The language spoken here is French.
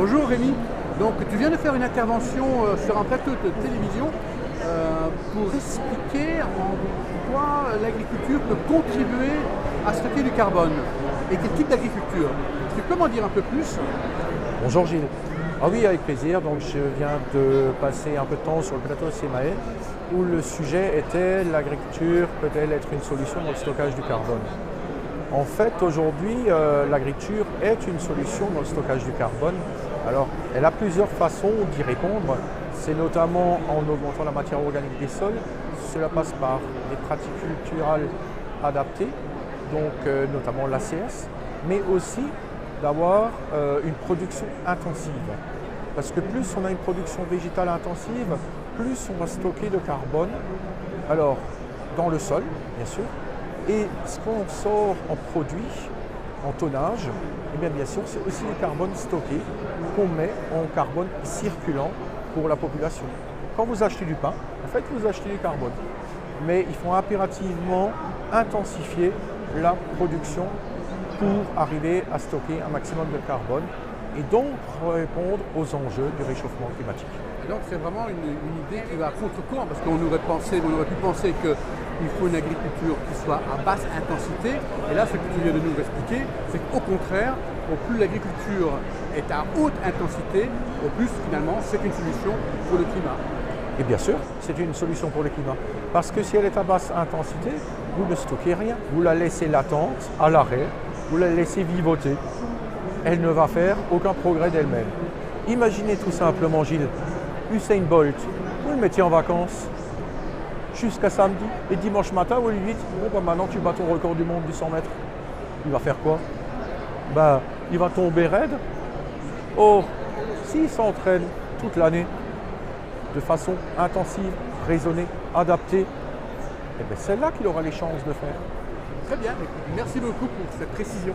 Bonjour Rémi, donc tu viens de faire une intervention sur un plateau de télévision pour expliquer en quoi l'agriculture peut contribuer à stocker du carbone et quel type d'agriculture. Tu peux m'en dire un peu plus? Bonjour Gilles. Ah oui, avec plaisir. Donc je viens de passer un peu de temps sur le plateau de CMAE où le sujet était l'agriculture peut-elle être une solution dans le stockage du carbone. En fait, aujourd'hui, l'agriculture est une solution dans le stockage du carbone. Alors, elle a plusieurs façons d'y répondre. C'est notamment en augmentant la matière organique des sols. Cela passe par des pratiques culturales adaptées, donc notamment l'ACS, mais aussi d'avoir une production intensive. Parce que plus on a une production végétale intensive, plus on va stocker de carbone. Alors, dans le sol, bien sûr, et ce qu'on sort en produit, en tonnage, et bien sûr, c'est aussi le carbone stocké qu'on met en carbone circulant pour la population. Quand vous achetez du pain, en fait, vous achetez du carbone. Mais il faut impérativement intensifier la production pour arriver à stocker un maximum de carbone et donc répondre aux enjeux du réchauffement climatique. Et donc c'est vraiment une idée qui va à contre-courant parce qu'on aurait pu penser qu'il faut une agriculture qui soit à basse intensité. Et là, ce que tu viens de nous expliquer, c'est qu'au contraire, au plus l'agriculture est à haute intensité, au plus finalement c'est une solution pour le climat. Et bien sûr, c'est une solution pour le climat. Parce que si elle est à basse intensité, vous ne stockez rien. Vous la laissez latente, à l'arrêt, vous la laissez vivoter. Elle ne va faire aucun progrès d'elle-même. Imaginez tout simplement, Gilles, Usain Bolt, vous le mettiez en vacances jusqu'à samedi et dimanche matin, vous lui dites bon, bah, maintenant tu bats ton record du monde du 100 mètres. Il va faire quoi? Il va tomber raide. Or, s'il s'entraîne toute l'année de façon intensive, raisonnée, adaptée, c'est là qu'il aura les chances de faire. Très bien, merci beaucoup pour cette précision.